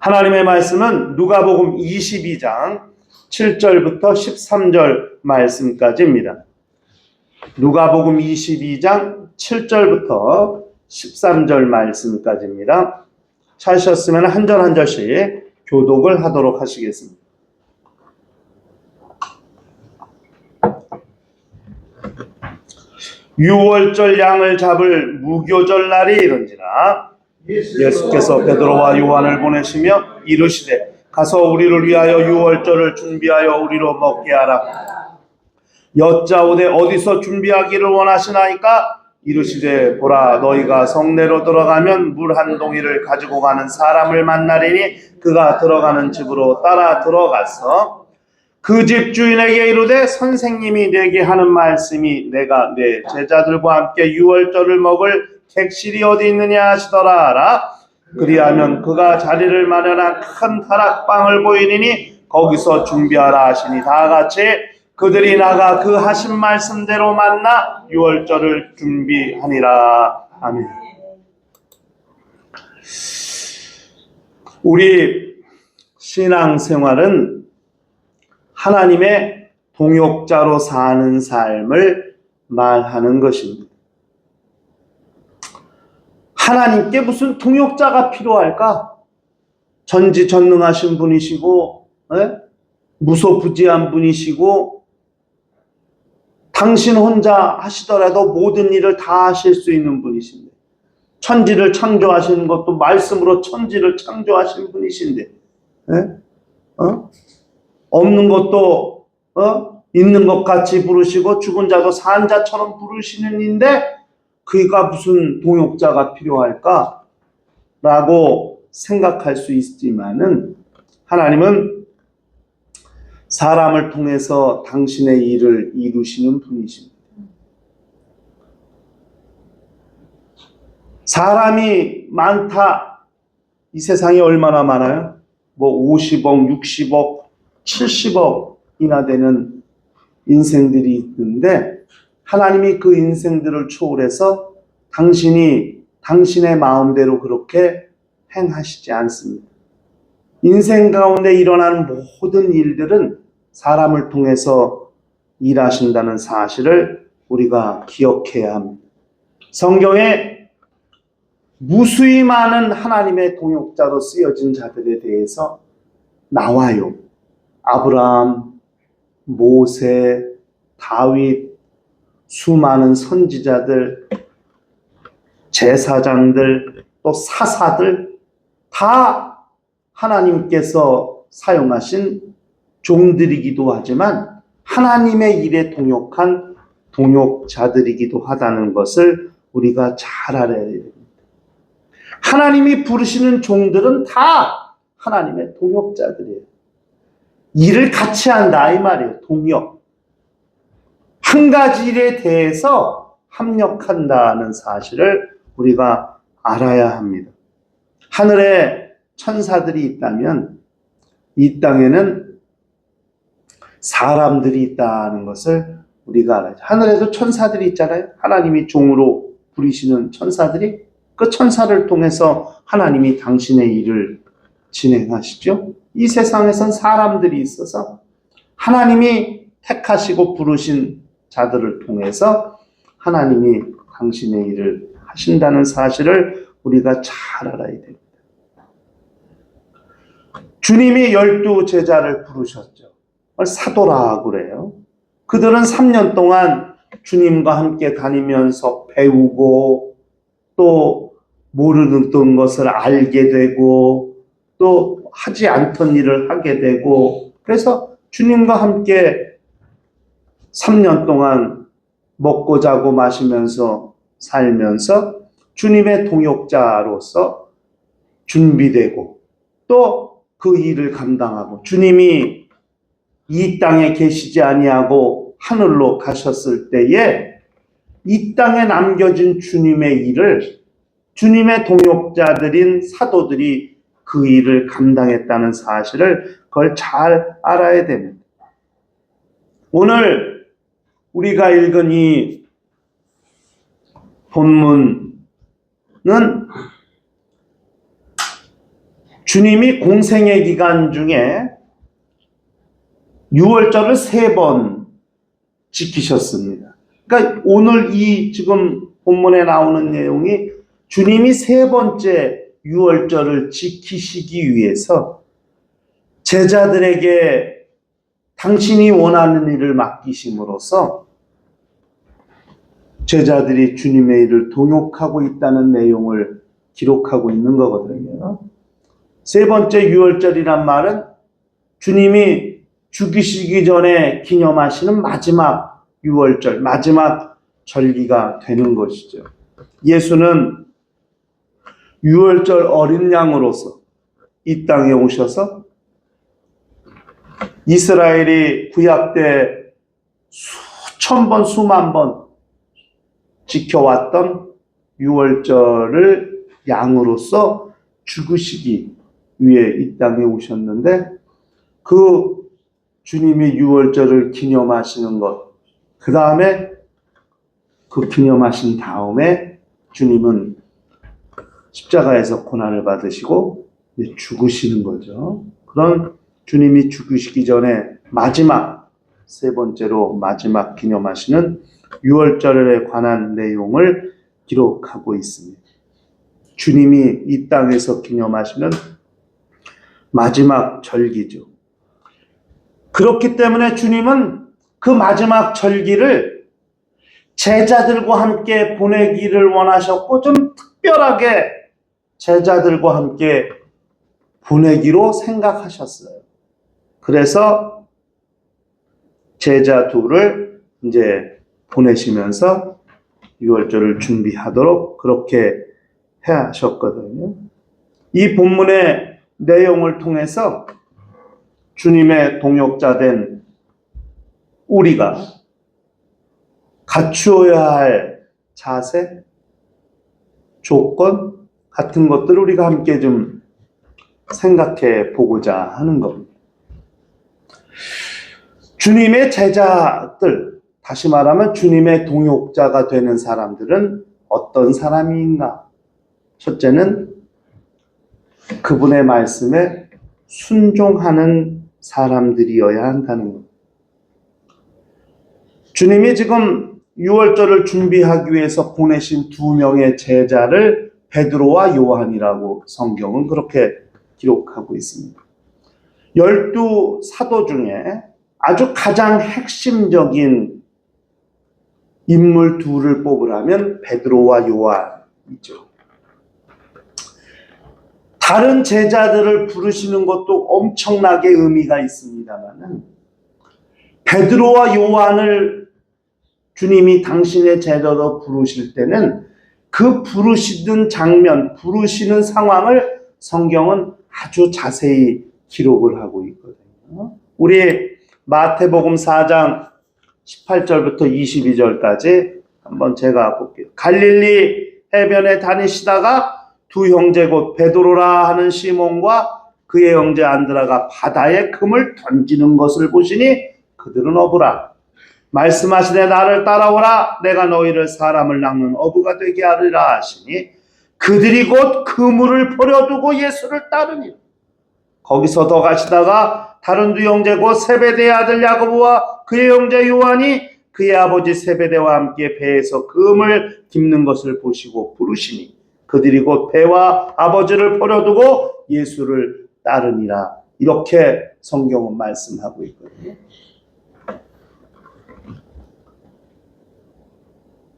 하나님의 말씀은 누가복음 22장 7절부터 13절 말씀까지입니다. 누가복음 22장 7절부터 13절 말씀까지입니다. 찾으셨으면 한 절 한 절씩 교독을 하도록 하시겠습니다. 유월절 양을 잡을 무교절 날이 이른지라 예수께서 베드로와 요한을 보내시며 이르시되 가서 우리를 위하여 유월절을 준비하여 우리로 먹게 하라. 여짜오되 어디서 준비하기를 원하시나이까? 이르시되 보라, 너희가 성내로 들어가면 물 한 동이를 가지고 가는 사람을 만나리니 그가 들어가는 집으로 따라 들어가서 그 집 주인에게 이르되 선생님이 내게 하는 말씀이 내가 내 제자들과 함께 유월절을 먹을 객실이 어디 있느냐 하시더라 하라. 그리하면 그가 자리를 마련한 큰 다락방을 보이리니 거기서 준비하라 하시니 다같이 그들이 나가 그 하신 말씀대로 만나 유월절을 준비하니라. 아멘. 우리 신앙생활은 하나님의 동역자로 사는 삶을 말하는 것입니다. 하나님께 무슨 동역자가 필요할까? 전지전능하신 분이시고 무소부지한 분이시고 당신 혼자 하시더라도 모든 일을 다 하실 수 있는 분이신데, 천지를 창조하신 것도 말씀으로 천지를 창조하신 분이신데, 없는 것도 있는 것 같이 부르시고 죽은 자도 산 자처럼 부르시는 인데 그가 무슨 동역자가 필요할까? 라고 생각할 수 있지만은 하나님은 사람을 통해서 당신의 일을 이루시는 분이십니다. 사람이 많다. 이 세상에 얼마나 많아요? 뭐 50억, 60억, 70억이나 되는 인생들이 있는데 하나님이 그 인생들을 초월해서 당신의 마음대로 그렇게 행하시지 않습니다. 인생 가운데 일어나는 모든 일들은 사람을 통해서 일하신다는 사실을 우리가 기억해야 합니다. 성경에 무수히 많은 하나님의 동역자로 쓰여진 자들에 대해서 나와요. 아브라함, 모세, 다윗, 수많은 선지자들, 제사장들, 또 사사들 다 하나님께서 사용하신 종들이기도 하지만 하나님의 일에 동역한 동역자들이기도 하다는 것을 우리가 잘 알아야 됩니다. 하나님이 부르시는 종들은 다 하나님의 동역자들이에요. 일을 같이 한다 이 말이에요. 동역. 한 가지 일에 대해서 합력한다는 사실을 우리가 알아야 합니다. 하늘에 천사들이 있다면 이 땅에는 사람들이 있다는 것을 우리가 알아야죠. 하늘에도 천사들이 있잖아요. 하나님이 종으로 부리시는 천사들이, 그 천사를 통해서 하나님이 당신의 일을 진행하시죠. 이 세상에선 사람들이 있어서 하나님이 택하시고 부르신 자들을 통해서 하나님이 당신의 일을 하신다는 사실을 우리가 잘 알아야 됩니다. 주님이 12 제자를 부르셨죠. 사도라고 그래요. 그들은 3년 동안 주님과 함께 다니면서 배우고 또 모르는 것을 알게 되고 또 하지 않던 일을 하게 되고, 그래서 주님과 함께 3년 동안 먹고 자고 마시면서 살면서 주님의 동역자로서 준비되고 또 그 일을 감당하고, 주님이 이 땅에 계시지 아니하고 하늘로 가셨을 때에 이 땅에 남겨진 주님의 일을 주님의 동역자들인 사도들이 그 일을 감당했다는 사실을 그걸 잘 알아야 됩니다. 오늘 우리가 읽은 이 본문은 주님이 공생의 기간 중에 유월절을 3번 지키셨습니다. 그러니까 오늘 이 지금 본문에 나오는 내용이 주님이 3번째 유월절을 지키시기 위해서 제자들에게 당신이 원하는 일을 맡기심으로써 제자들이 주님의 일을 동역하고 있다는 내용을 기록하고 있는 거거든요. 3번째 유월절이란 말은 주님이 죽이시기 전에 기념하시는 마지막 유월절, 마지막 절기가 되는 것이죠. 예수는 유월절 어린 양으로서 이 땅에 오셔서 이스라엘이 구약 때 수천 번, 수만 번 지켜왔던 유월절을 양으로서 죽으시기 위해 이 땅에 오셨는데 그 주님이 유월절을 기념하시는 것, 그 다음에 그 기념하신 다음에 주님은 십자가에서 고난을 받으시고 죽으시는 거죠. 그런 주님이 죽으시기 전에 마지막 3번째로 마지막 기념하시는 유월절에 관한 내용을 기록하고 있습니다. 주님이 이 땅에서 기념하시는 마지막 절기죠. 그렇기 때문에 주님은 그 마지막 절기를 제자들과 함께 보내기를 원하셨고 좀 특별하게 제자들과 함께 보내기로 생각하셨어요. 그래서 제자 둘을 이제 보내시면서 유월절을 준비하도록 그렇게 해 하셨거든요. 이 본문의 내용을 통해서 주님의 동역자 된 우리가 갖추어야 할 자세, 조건 같은 것들을 우리가 함께 좀 생각해 보고자 하는 겁니다. 주님의 제자들, 다시 말하면 주님의 동역자가 되는 사람들은 어떤 사람인가? 첫째는 그분의 말씀에 순종하는 사람들이어야 한다는 것. 주님이 지금 유월절을 준비하기 위해서 보내신 2명의 제자를 베드로와 요한이라고 성경은 그렇게 기록하고 있습니다. 12 사도 중에 아주 가장 핵심적인 인물 둘을 뽑으라면 베드로와 요한이죠. 다른 제자들을 부르시는 것도 엄청나게 의미가 있습니다만 베드로와 요한을 주님이 당신의 제자로 부르실 때는 그 부르시는 장면, 부르시는 상황을 성경은 아주 자세히 기록을 하고 있거든요. 우리 마태복음 4장 18절부터 22절까지 한번 제가 볼게요. 갈릴리 해변에 다니시다가 2 형제 곧 베드로라 하는 시몬과 그의 형제 안드라가 바다에 금을 던지는 것을 보시니 그들은 어부라. 말씀하시되 나를 따라오라. 내가 너희를 사람을 낚는 어부가 되게 하리라 하시니 그들이 곧 그물을 버려두고 예수를 따르니 거기서 더 가시다가 다른 2 형제 곧 세베대의 아들 야고보와 그의 형제 요한이 그의 아버지 세베대와 함께 배에서 금을 깁는 것을 보시고 부르시니 그들이 곧 배와 아버지를 버려두고 예수를 따르니라. 이렇게 성경은 말씀하고 있거든요.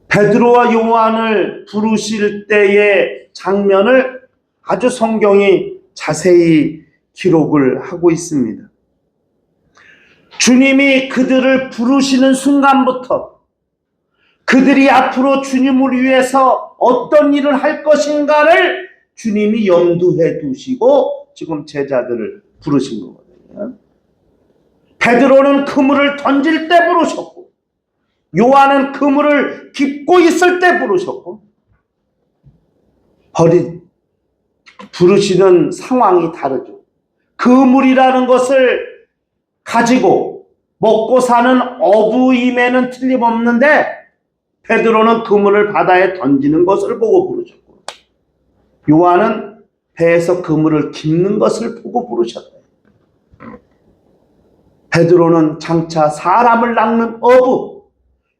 베드로와 요한을 부르실 때의 장면을 아주 성경이 자세히 기록을 하고 있습니다. 주님이 그들을 부르시는 순간부터 그들이 앞으로 주님을 위해서 어떤 일을 할 것인가를 주님이 염두해 두시고 지금 제자들을 부르신 거거든요. 베드로는 그물을 던질 때 부르셨고 요한은 그물을 깁고 있을 때 부르셨고 부르시는 상황이 다르죠. 그물이라는 것을 가지고 먹고 사는 어부임에는 틀림없는데 베드로는 그물을 바다에 던지는 것을 보고 부르셨고 요한은 배에서 그물을 깁는 것을 보고 부르셨다. 베드로는 장차 사람을 낚는 어부,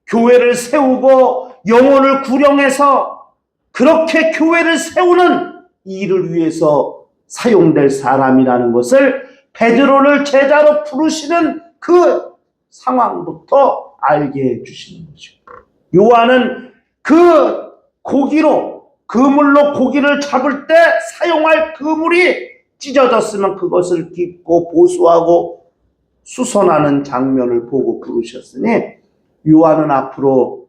교회를 세우고 영혼을 구령해서 그렇게 교회를 세우는 일을 위해서 사용될 사람이라는 것을 베드로를 제자로 부르시는 그 상황부터 알게 해주시는 거죠. 요한은 그 그물로 고기를 잡을 때 사용할 그물이 찢어졌으면 그것을 깁고 보수하고 수선하는 장면을 보고 부르셨으니, 요한은 앞으로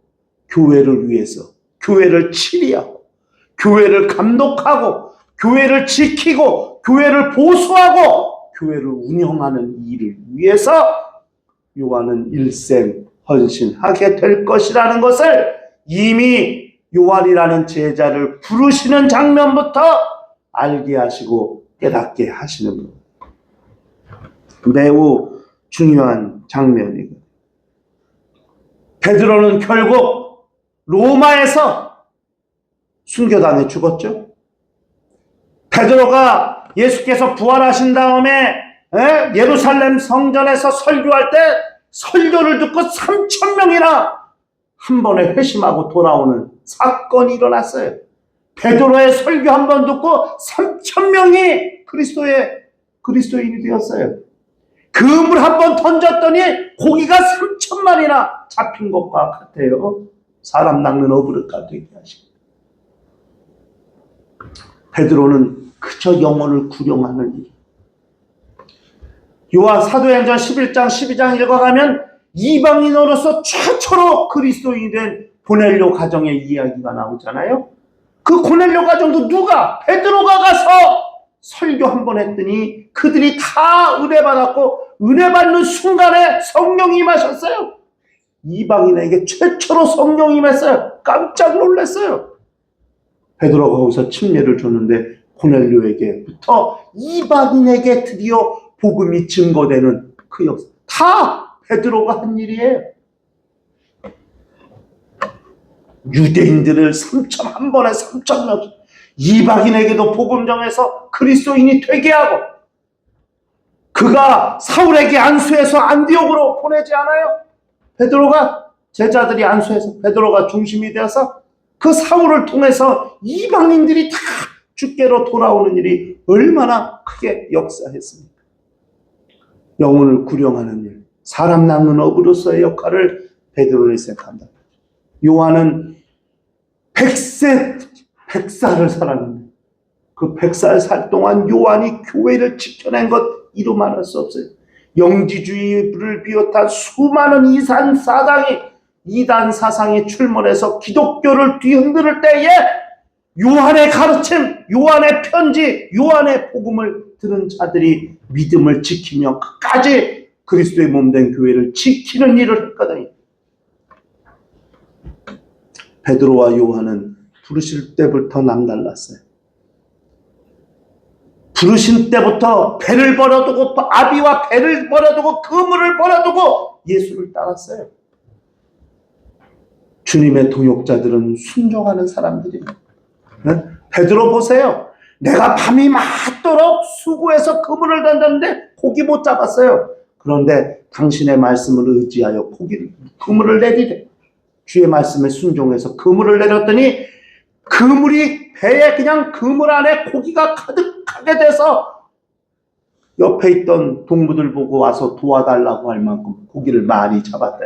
교회를 위해서 교회를 치리하고 교회를 감독하고 교회를 지키고 교회를 보수하고 교회를 운영하는 일을 위해서 요한은 일생 헌신하게 될 것이라는 것을 이미 요한이라는 제자를 부르시는 장면부터 알게 하시고 깨닫게 하시는 것. 매우 중요한 장면이고, 베드로는 결국 로마에서 순교당해 죽었죠. 베드로가 예수께서 부활하신 다음에 예루살렘 성전에서 설교할 때 설교를 듣고 3,000명이나 한 번에 회심하고 돌아오는 사건이 일어났어요. 베드로의 설교 한 번 듣고 3,000명이 그리스도인이 되었어요. 그물 한 번 던졌더니 고기가 3,000마리나 잡힌 것과 같아요. 사람 낚는 어부를까 되게 하시고. 베드로는 그저 영혼을 구령하는 일. 요한 사도행전 11장 12장 읽어가면 이방인으로서 최초로 그리스도인이 된 고넬료 가정의 이야기가 나오잖아요. 그 고넬료 가정도 누가? 베드로가 가서 설교 한 번 했더니 그들이 다 은혜 받았고, 은혜 받는 순간에 성령이 임하셨어요. 이방인에게 최초로 성령이 임했어요. 깜짝 놀랐어요. 베드로가 거기서 침례를 줬는데 고넬료에게부터 이방인에게 드디어 복음이 증거되는 그 역사. 다 베드로가 한 일이에요. 유대인들을 한 번에 3,000명, 이방인에게도 복음 정해서 그리스도인이 되게 하고, 그가 사울에게 안수해서 안디옥으로 보내지 않아요? 베드로가, 제자들이 안수해서 베드로가 중심이 되어서 그 사울을 통해서 이방인들이 다 주께로 돌아오는 일이 얼마나 크게 역사했습니까? 영혼을 구령하는 일, 사람 낚는 어부로서의 역할을 베드로는 생각한다. 요한은 100살을 살았는데 그 100살 살 동안 요한이 교회를 지켜낸 것 이루 말할 수 없어요. 영지주의를 비롯한 수많은 이단 사상이 출몰해서 기독교를 뒤흔들 때에 요한의 가르침, 요한의 편지, 요한의 복음을 들은 자들이 믿음을 지키며 끝까지 그리스도의 몸된 교회를 지키는 일을 했거든요. 베드로와 요한은 부르실 때부터 남달랐어요. 부르신 때부터 배를 버려두고, 아비와 배를 버려두고 그물을 버려두고 예수를 따랐어요. 주님의 동역자들은 순종하는 사람들입니다. 베드로 보세요. 내가 밤이 맞도록 수고해서 그물을 던졌는데 고기 못 잡았어요. 그런데 당신의 말씀을 의지하여 그물을 내리래. 주의 말씀에 순종해서 그물을 내렸더니 그물이 배에 그냥 그물 안에 고기가 가득하게 돼서 옆에 있던 동무들 보고 와서 도와달라고 할 만큼 고기를 많이 잡았다.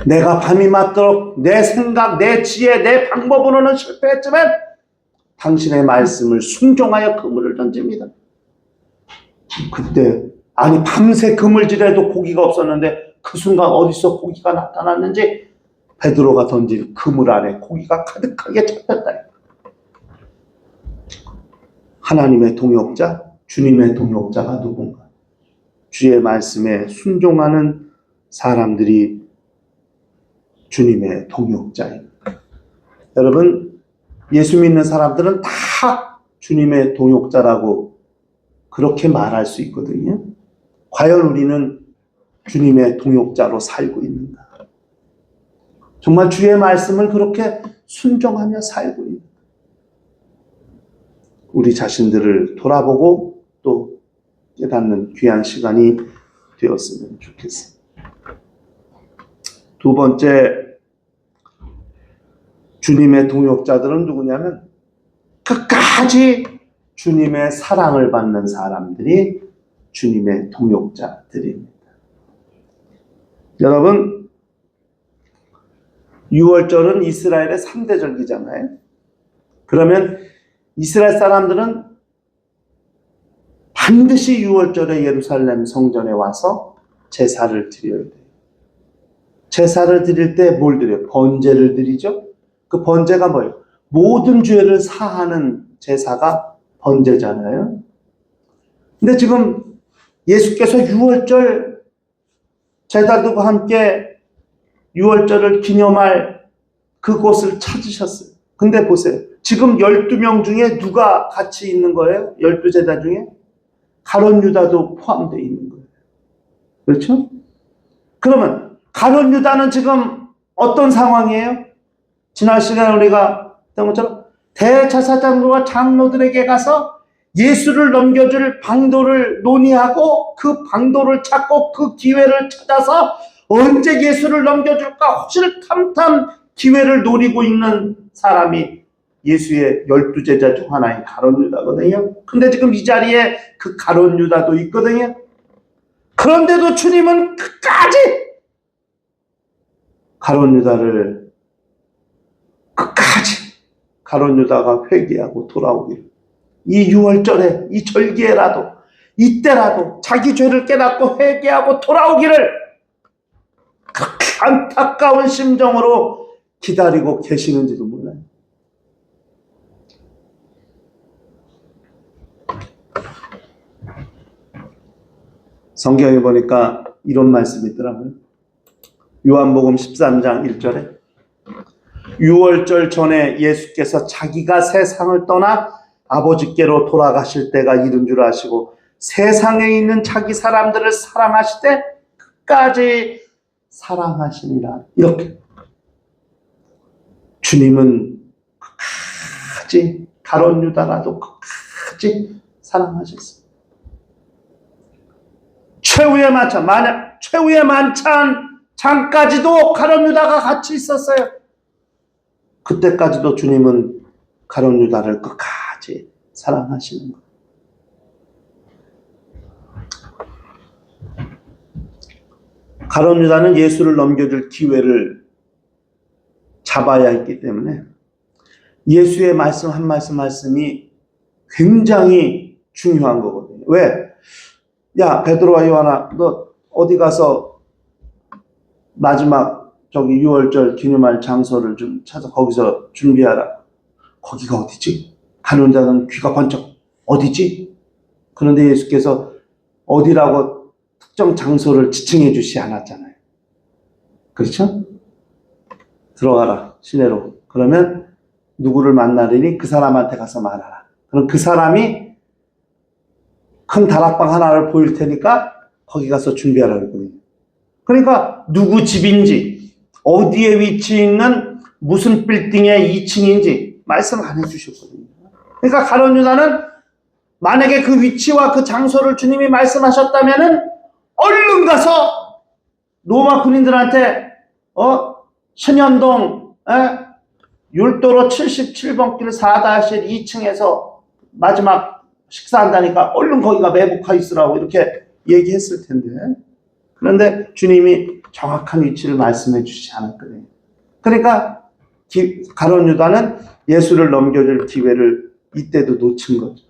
내가 밤이 맞도록 내 생각, 내 지혜, 내 방법으로는 실패했지만 당신의 말씀을 순종하여 그물을 던집니다. 그때 밤새 그물질해도 고기가 없었는데 그 순간 어디서 고기가 나타났는지 베드로가 던진 그물 안에 고기가 가득하게 잡혔다. 하나님의 동역자, 주님의 동역자가 누군가? 주의 말씀에 순종하는 사람들이 주님의 동역자입니다. 여러분, 예수 믿는 사람들은 다 주님의 동역자라고 그렇게 말할 수 있거든요. 과연 우리는 주님의 동역자로 살고 있는가? 정말 주의 말씀을 그렇게 순종하며 살고 있는가? 우리 자신들을 돌아보고 또 깨닫는 귀한 시간이 되었으면 좋겠습니다. 두 번째, 주님의 동역자들은 누구냐면 끝까지 주님의 사랑을 받는 사람들이 주님의 동역자들입니다. 여러분, 유월절은 이스라엘의 3대 절기잖아요. 그러면 이스라엘 사람들은 반드시 유월절에 예루살렘 성전에 와서 제사를 드려야 돼요. 제사를 드릴 때 뭘 드려요? 번제를 드리죠. 그 번제가 뭐예요? 모든 죄를 사하는 제사가 번제잖아요. 근데 지금 예수께서 유월절 제자들과 함께 유월절을 기념할 그곳을 찾으셨어요. 근데 보세요. 지금 12명 중에 누가 같이 있는 거예요? 12제자 중에? 가룟 유다도 포함되어 있는 거예요. 그렇죠? 그러면 가룟 유다는 지금 어떤 상황이에요? 지난 시간에 우리가 했던 것처럼 대제사장과 장로들에게 가서 예수를 넘겨줄 방도를 논의하고 그 방도를 찾고 그 기회를 찾아서 언제 예수를 넘겨줄까 호실탐탐 기회를 노리고 있는 사람이 예수의 12제자 중 하나인 가룟 유다거든요. 근데 지금 이 자리에 그 가룟 유다도 있거든요. 그런데도 주님은 끝까지 가룟 유다를 끝까지 가룟 유다가 회개하고 돌아오기를, 이 유월절에 이 절기에라도 이때라도 자기 죄를 깨닫고 회개하고 돌아오기를 그렇게 안타까운 심정으로 기다리고 계시는지도 몰라요. 성경에 보니까 이런 말씀이 있더라고요. 요한복음 13장 1절에 유월절 전에 예수께서 자기가 세상을 떠나 아버지께로 돌아가실 때가 이른 줄 아시고 세상에 있는 자기 사람들을 사랑하시되 끝까지 사랑하시니라. 이렇게 주님은 끝까지 가룟 유다라도 끝까지 사랑하셨어요. 최후의 만찬, 만약 최후의 만찬장까지도 가룟 유다가 같이 있었어요. 그때까지도 주님은 가룟 유다를 끝까지 사랑하시는 거예요. 가룟 유다는 예수를 넘겨줄 기회를 잡아야 했기 때문에 예수의 말씀 한 말씀이 굉장히 중요한 거거든요. 왜? 야, 베드로와 요한아, 너 어디 가서 마지막 저기 유월절 기념할 장소를 좀 찾아 거기서 준비하라. 거기가 어디지? 가룟 자는 귀가 번쩍, 어디지? 그런데 예수께서 어디라고 특정 장소를 지칭해 주시 않았잖아요. 그렇죠? 들어가라, 시내로. 그러면 누구를 만나리니 그 사람한테 가서 말하라. 그럼 그 사람이 큰 다락방 하나를 보일 테니까 거기 가서 준비하라고 했거든요. 그러니까 누구 집인지, 어디에 위치해 있는 무슨 빌딩의 2층인지 말씀 안 해주셨거든요. 그러니까 가룟 유다는 만약에 그 위치와 그 장소를 주님이 말씀하셨다면은 얼른 가서 로마 군인들한테 신현동 율도로 77번 길 4-2층에서 마지막 식사한다니까 얼른 거기가 매복하 있으라고 이렇게 얘기했을 텐데, 그런데 주님이 정확한 위치를 말씀해 주시지 않았거든요. 그러니까 가룟 유다는 예수를 넘겨줄 기회를 이때도 놓친 거죠.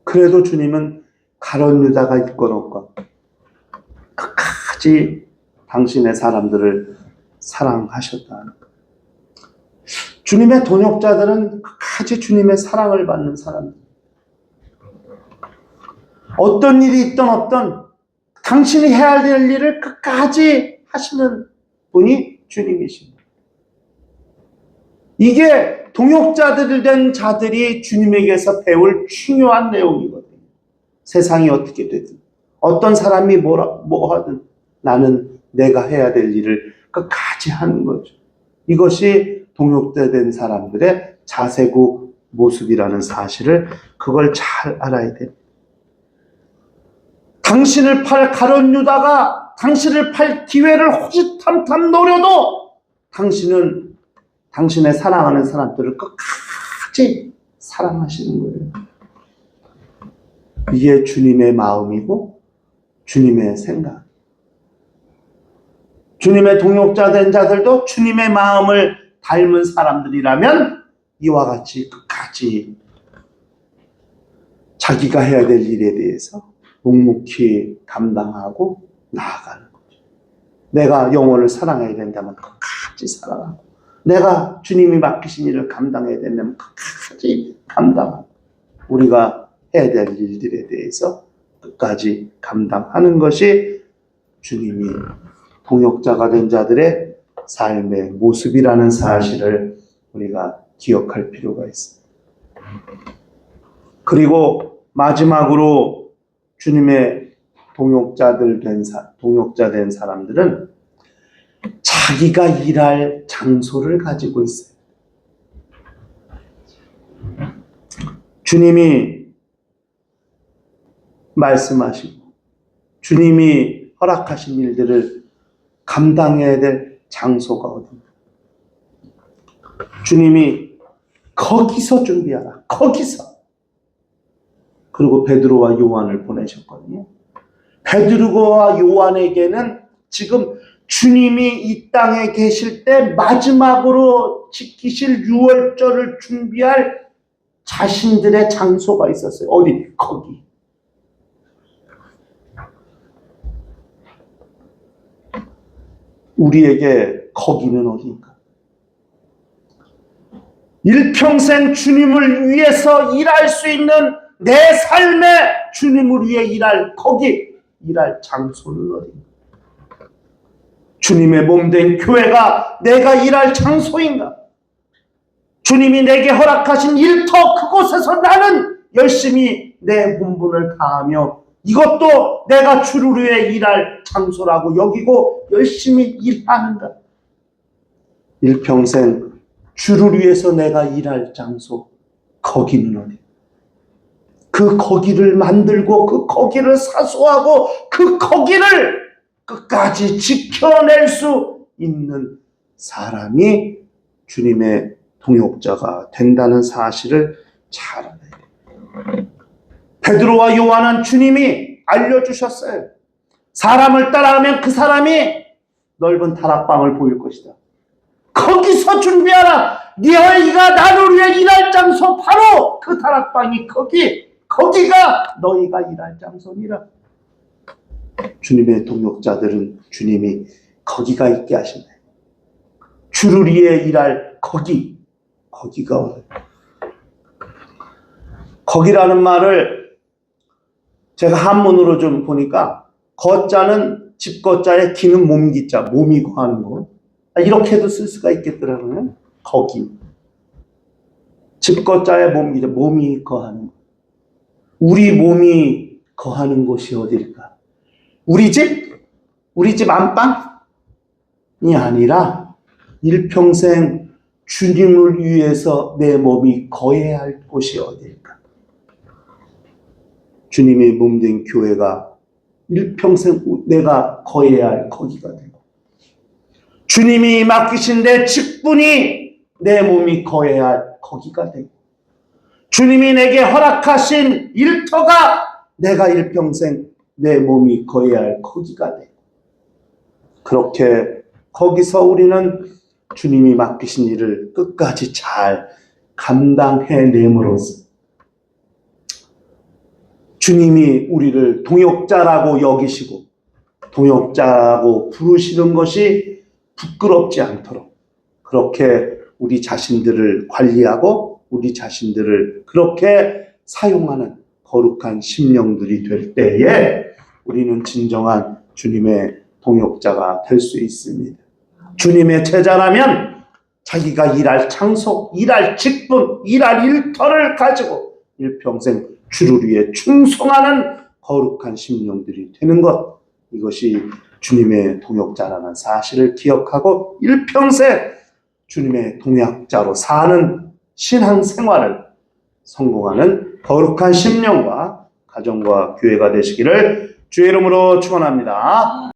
그래도 주님은 가룟 유다가 있건 없건 끝까지 당신의 사람들을 사랑하셨다는 거예요. 주님의 동역자들은 끝까지 주님의 사랑을 받는 사람들. 어떤 일이 있든 없든 당신이 해야 될 일을 끝까지 하시는 분이 주님이십니다. 이게 동역자들 된 자들이 주님에게서 배울 중요한 내용이거든요. 세상이 어떻게 되든 어떤 사람이 뭐 하든 나는 내가 해야 될 일을 끝까지 하는 거죠. 이것이 동역자된 사람들의 자세고 모습이라는 사실을 그걸 잘 알아야 돼. 당신을 팔 가룟 유다가 당신을 팔 기회를 호시탐탐 노려도 당신은 당신의 사랑하는 사람들을 끝까지 사랑하시는 거예요. 이게 주님의 마음이고 주님의 생각. 주님의 동역자 된 자들도 주님의 마음을 닮은 사람들이라면 이와 같이 끝까지 자기가 해야 될 일에 대해서 묵묵히 감당하고 나아가는 거죠. 내가 영혼을 사랑해야 된다면 끝까지 사랑하고, 내가 주님이 맡기신 일을 감당해야 된다면 끝까지 감당하고, 우리가 해야 될 일들에 대해서 끝까지 감당하는 것이 주님이 동역자가 된 자들의 삶의 모습이라는 사실을 우리가 기억할 필요가 있습니다. 그리고 마지막으로 주님의 동역자 된 사람들은 자기가 일할 장소를 가지고 있어요. 주님이 말씀하시고 주님이 허락하신 일들을 감당해야 될 장소가 어디입니까? 주님이 거기서 준비하라. 거기서. 그리고 베드로와 요한을 보내셨거든요. 베드로와 요한에게는 지금 주님이 이 땅에 계실 때 마지막으로 지키실 유월절을 준비할 자신들의 장소가 있었어요. 어디? 거기. 우리에게 거기는 어디인가? 일평생 주님을 위해서 일할 수 있는 내 삶에 주님을 위해 일할 거기, 일할 장소는 어디인가? 주님의 몸된 교회가 내가 일할 장소인가? 주님이 내게 허락하신 일터 그곳에서 나는 열심히 내 본분을 다하며 이것도 내가 주를 위해 일할 장소라고 여기고 열심히 일하는가? 일평생 주를 위해서 내가 일할 장소, 거기는 어디? 그 거기를 만들고 그 거기를 사수하고 그 거기를 끝까지 지켜낼 수 있는 사람이 주님의 동역자가 된다는 사실을 잘 알아야 돼요. 베드로와 요한은 주님이 알려주셨어요. 사람을 따라가면 그 사람이 넓은 다락방을 보일 것이다. 거기서 준비하라. 너희가 나를 위해 일할 장소 바로 그 다락방이 거기가 너희가 일할 장소니라. 주님의 동역자들은 주님이 거기가 있게 하신다. 주를 위해 일할 거기가 어디예요? 거기라는 말을 제가 한문으로 좀 보니까 거자는 집거자에 기는 몸기자, 몸이 거하는 거. 이렇게도 쓸 수가 있겠더라고요. 거기. 집거자에 몸기자, 몸이 거하는 거. 우리 몸이 거하는 곳이 어딜까? 우리 집? 우리 집 안방이 아니라 일평생 주님을 위해서 내 몸이 거해야 할 곳이 어딜까? 주님의 몸된 교회가 일평생 내가 거해야 할 거기가 되고, 주님이 맡기신 내 직분이 내 몸이 거해야 할 거기가 되고, 주님이 내게 허락하신 일터가 내가 일평생 내 몸이 거해야 할 거기가 되고, 그렇게 거기서 우리는 주님이 맡기신 일을 끝까지 잘 감당해냄으로써 주님이 우리를 동역자라고 여기시고 동역자라고 부르시는 것이 부끄럽지 않도록 그렇게 우리 자신들을 관리하고 우리 자신들을 그렇게 사용하는 거룩한 심령들이 될 때에 우리는 진정한 주님의 동역자가 될 수 있습니다. 주님의 제자라면 자기가 일할 장소, 일할 직분, 일할 일터를 가지고 일평생 주를 위해 충성하는 거룩한 심령들이 되는 것, 이것이 주님의 동역자라는 사실을 기억하고 일평생 주님의 동역자로 사는 신앙생활을 성공하는 거룩한 심령과 가정과 교회가 되시기를 주의 이름으로 축원합니다.